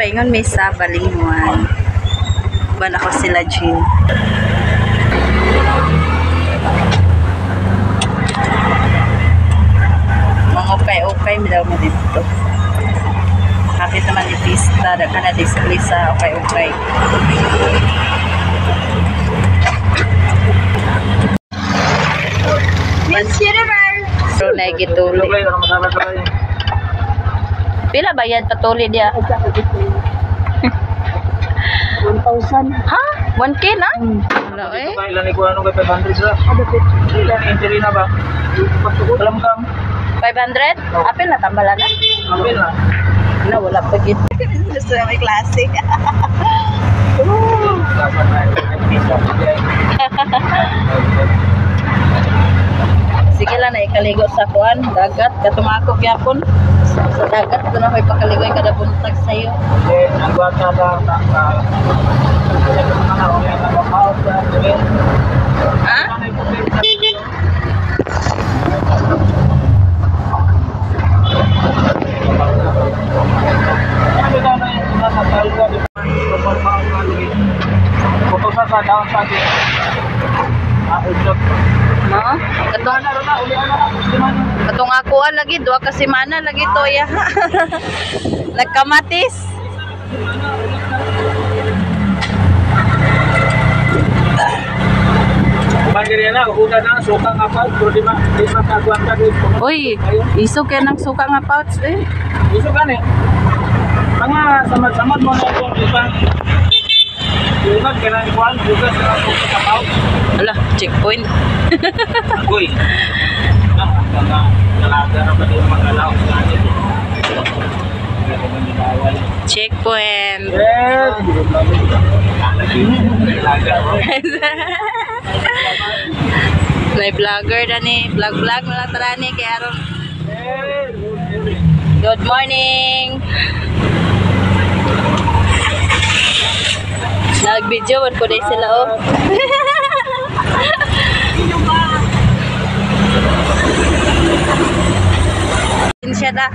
paingon may sa Balinghuan. Ban ako sila Jean. Mga okay mi daw mo dito. Kapit naman ni pista, da kana display sa okay. Miss Universe. So nagituli. Pila bayad patuli dia? 1,000. Ha? 1K na? Wala eh. Ilan ni kuano kay 500 sa? Ilan entry na ba? Alam kam. 500? Apil na tambala na? Apil na. Na wala pa gid. Gusto na may classic. Sige lang na ikaligo sa kuan, dagat katong ako gyapon. Sa dagat na koy pakaligoy kada buntag sayo. Ang bata ba Ha? No? Katong akuan lagi duha ka semana lagi to ya. Nagkamatis. Bagay na uga na suka nga pa pero di makaguan ka dito. Uy, iso kay nang suka nga pouch eh. Iso gani. Mga samad-samad mo na itong isang yung kailangan kuhan, bukas na sa pouch. Ala, checkpoint. Uy. Nalaga na pa din mag-alaw sa atin. Checkpoint. Yes. May vlogger na ni. Vlog na lang tala ni kay Aron. Good morning. Nag-video man ko day sila oh. Siya na.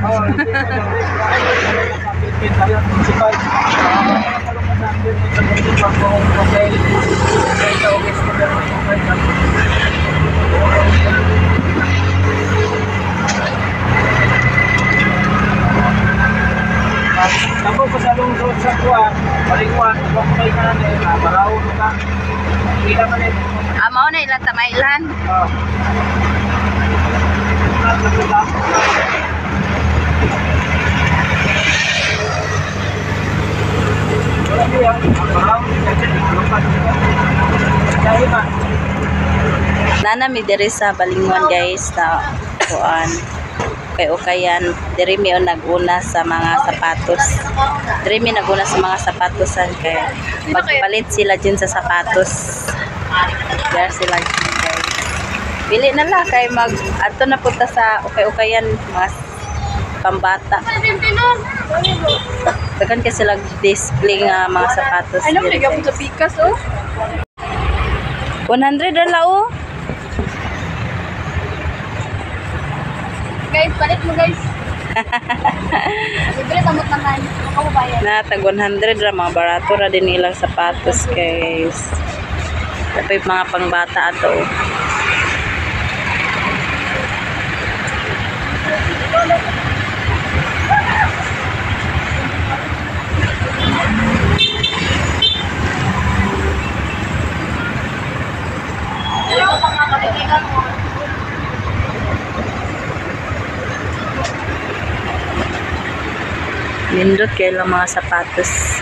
Tapos sa lungsod sa kuwan, Balinghuan, may ka na baraw ka. Kita man eh. Mao na ilang tamailan. Nana mi diri sa Balinghuan guys na kuan. Okay-okayan, diri mi naguna sa mga sapatos. Diri mi naguna sa mga sapatosan kay pagpalit sila din sa sapatos. There sila din guys. Bili na lang kay mag ato na punta sa okay-okayan mga pambata. Dagan kay sila display nga mga sapatos. Ano mo nagapon sa pikas oh? 100 ala oh. Guys, palit mo guys. Libre tamot naman. Ako bayad. Na tag 100 ra mga barato ra din ilang sapatos guys. Tapos mga pangbata ato. Nindot kayo lang mga sapatos.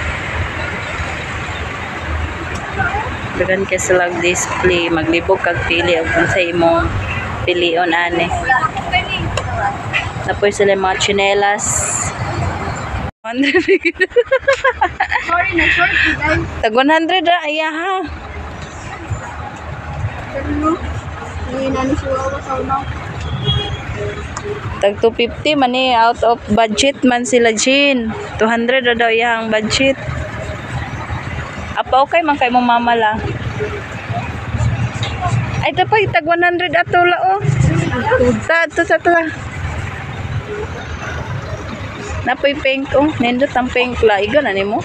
Dagan kayo silang display. Maglibog kag pili o kung sa imong pilion ane. Tapos sila mga chinelas. Sorry na short guys. Tag 100 ra iya ha. Ano? Hindi na ni Chihuahua sa unaw. Tag 250 man eh, out of budget man sila Jean. 200 na daw yung budget. Apa okay man kay mong mama lang. Ay ito pa tag 100 ato la oh. Ta. Napoy pink oh. Nindot ang pink la. Igo na nimo.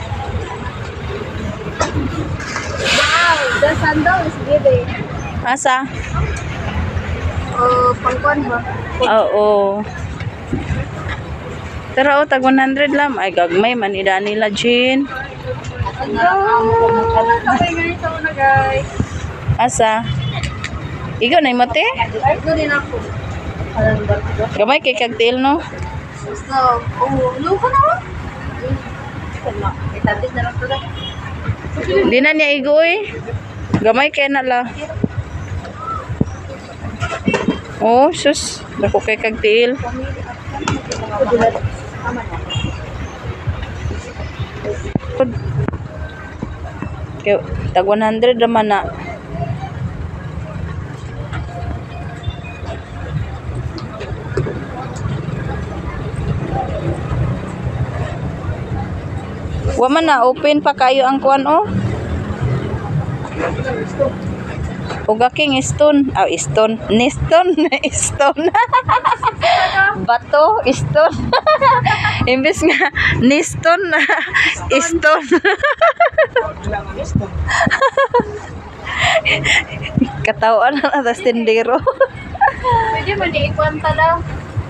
Wow, the sandal is giving. Asa? Pangkuan ba? Oo. Pero tag 100 lang. Ay gagmay man ida nila Jean. Okay, ganito na guys. Asa? Igo na imote? Ito din ako. Gamay kay kagtil no. So, luko na ba? Itabis na lang ito guys. Di na niya igoy. Gamay kay na la. Oh, sus. Dako kay kagtil. Kay tag 100 naman na. Wa man na open pa kayo ang kuan oh. Uga king stone, stone, stone, stone. Bato, stone. Imbes nga ni stone, stone. Katawan na sa tindero. Pwede man di ikwanta daw.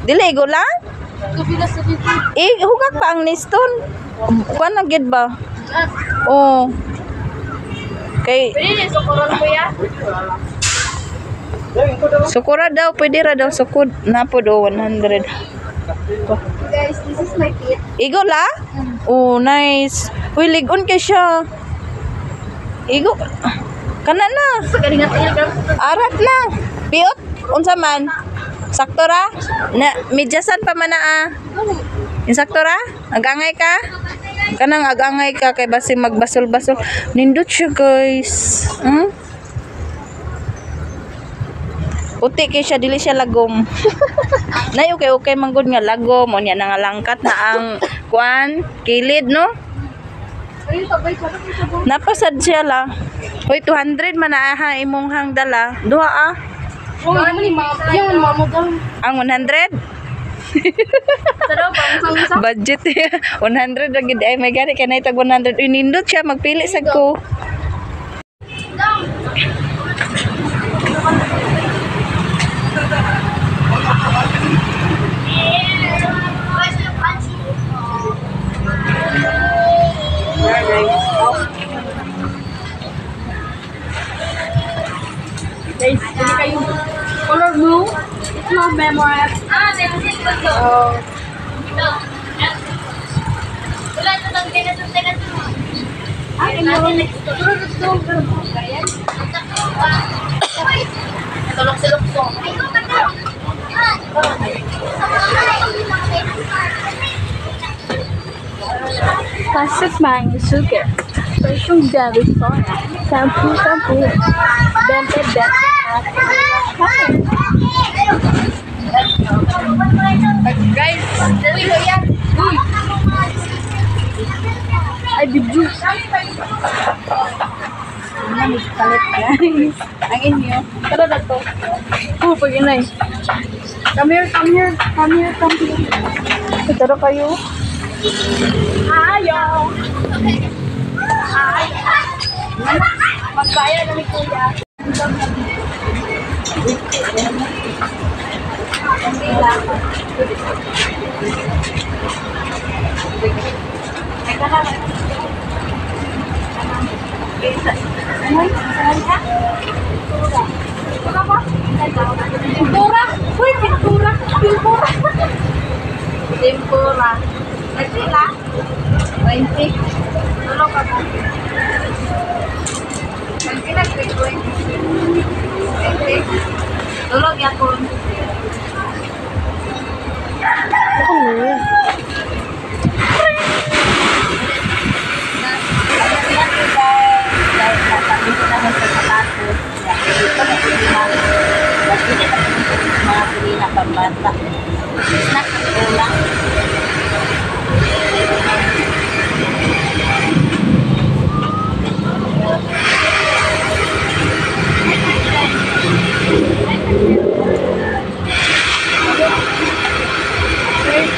Dili go lang. Kapila sa dito. Hugak pa ang ni stone. Kuan na gid ba? Oh. Kay Pwede din sukuran kuya. sukura daw, pwede ra daw sukod. Napo do 100. Guys, this is my feet. Igo la? Oh, nice. Uy, ligon kay siya. Igo. Kana na. Sa galingat niya guys. Arat na. Piot. Unsa man? Sakto ra? Na medyasan pa man na ah. Insakto ra? Agangay ka? Kanang agangay ka kay basi magbasol-basol. Nindot siya, guys. Puti kay siya, dili siya lagom. Nay okay manggod nga lagom. O niya nangalangkat na ang kuan, kilid, no? Ayun, tabay ka na ito. Napasad siya la. Hoy, 200 man na aha imong hang dala. Duha ah. Yung mamo daw. Ang 100? Sarap, pang isang Budget 100 ra gid ay may gani kanay tag 100. Inindot siya magpili sad ko. Guys, hindi kayo color blue. It's not memorable. Ay, ano? Tulok-tulok. Plastic bang sugar. Facial jelly soda. Shampoo. Bente. Guys, dali ko yan. Ay, bibju. Kalit guys. Ang inyo. Tara na to. Pag inay. Come here. Tara kayo. Ayaw. Magkaya na ni kuya. Pintura. Uy, pintura. Tempura. Sila. 20. Tulo ka ba? Ang pinag-20. 20. Tulog yapon. Pambata. Snack sa ulang.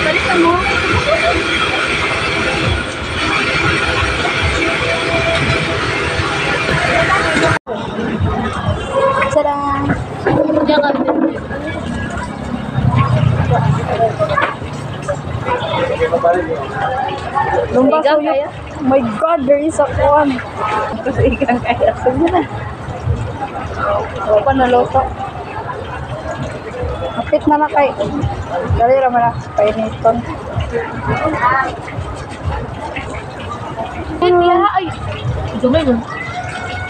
Balik mo. Tada! Lumba Igang suyo. kaya? Oh my God, there is a one. Kasi ikan kaya. Sige na. O pa naluto. Kapit na kay. Dali raman na. Painiton. Ay, dumay mo.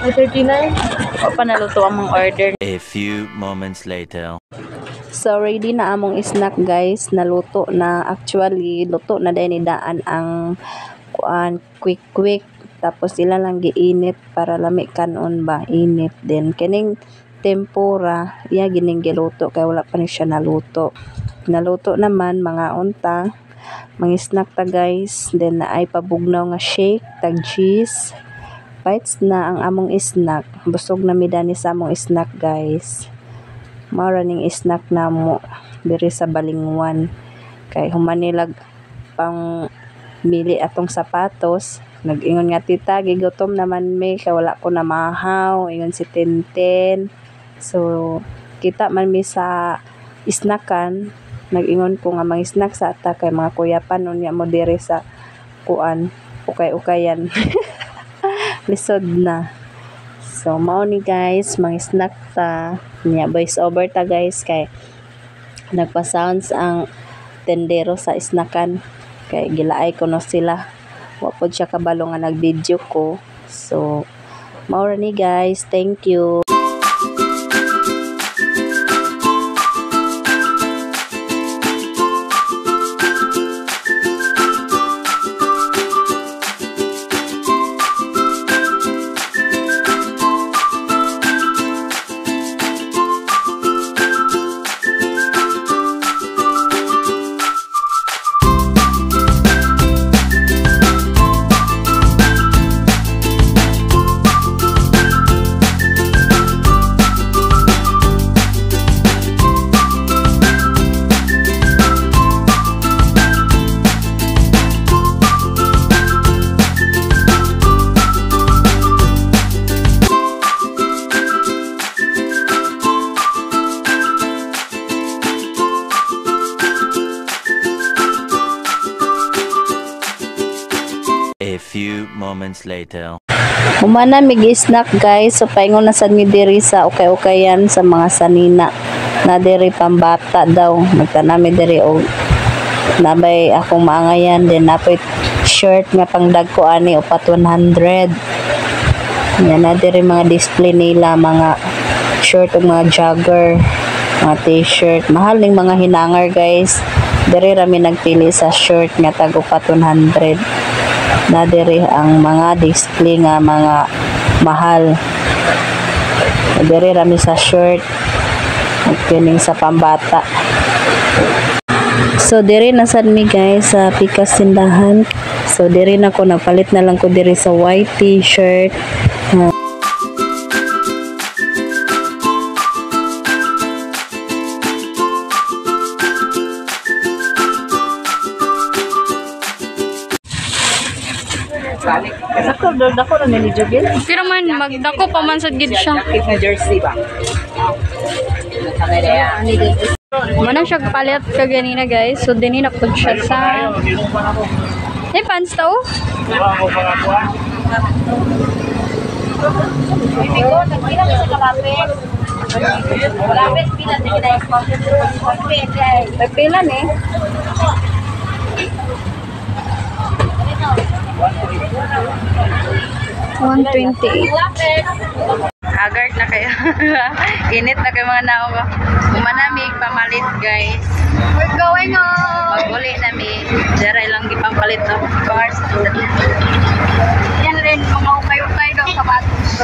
Ay, 39. O pa naluto among order. A few moments later. So, ready na among snack guys. Naluto na. Actually, luto na din idaan ang quick. Tapos sila lang giinit para lami kanon ba. Init din. Kining tempura, gining giluto. Kaya wala pa ni siya naluto. Naluto naman mga unta. Mga snack ta guys. Then na ay pabugnaw nga shake. Tag cheese. Bites na ang among snack. Busog na midani sa among snack guys. Mara ning snack na mo diri sa Balingwan. Kay humanilag pang mili atong sapatos. Nag-ingon nga tita, gigutom naman may kay wala ko na mahaw. Ingon si Tintin. So, kita man mi sa snackan. Nag-ingon ko nga mga snack sa ata kay mga kuyapan unya mo diri sa kuan. Ukay-ukayan. Lisod na. So, mao ni guys, mga snack ta. Nya voice over ta guys kay nagpa-sounds ang tendero sa snackan kay gilaay ko no sila. Wa pod siya kabalo nga nag-video ko. So, mao ra ni guys. Thank you. A few moments later. Humana mig snack guys. So paingon na sad mi diri sa ukay-ukayan sa mga sanina. Na diri pambata daw. Nagtanami diri og nabay akong maangayan din napay shirt nga pangdagko ani upat 100. Yan na diri mga display nila mga shirt ug mga jogger, mga t-shirt. Mahal ning mga hinangar guys. Diri rami nagpili sa shirt nga tag upat 100. Na diri ang mga display nga mga mahal. Diri rami sa shirt at kining sa pambata. So diri na sad mi guys sa Pikas Sindahan. So diri na ko nagpalit na lang ko diri sa white t-shirt. Sakto dako ra ni jogel. Pero man, magdako pa man sad gid siya. Jacket na jersey ba? Manang siya palit ka ganina guys. So din na pud siya sa pants to. Pila ni. Haggard na kayo. Init na kayo mga naong. Manamig pamalit guys. We're going on. Maguli nami. Diray lang gipampalit of course. Yan rin, mga ukay-ukay daw sapatos.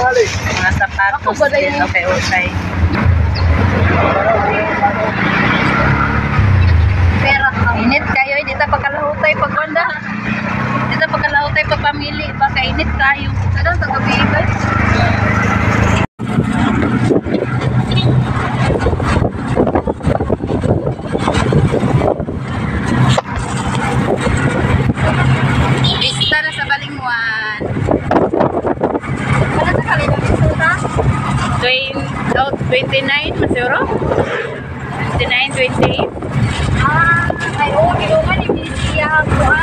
Mga sapatos din. Okay. Pera ka. Init kayo. Hindi ta pagkalahutay pagkanda. Hindi ta pagkalahutay pagpamili. Baka init kayo. Ano, sa gabi guys? Pista na sa Balingwan. Wala sa kalina. 29, masuro? 29, 28? Ay, oo, ginuman, ibinisiya ako.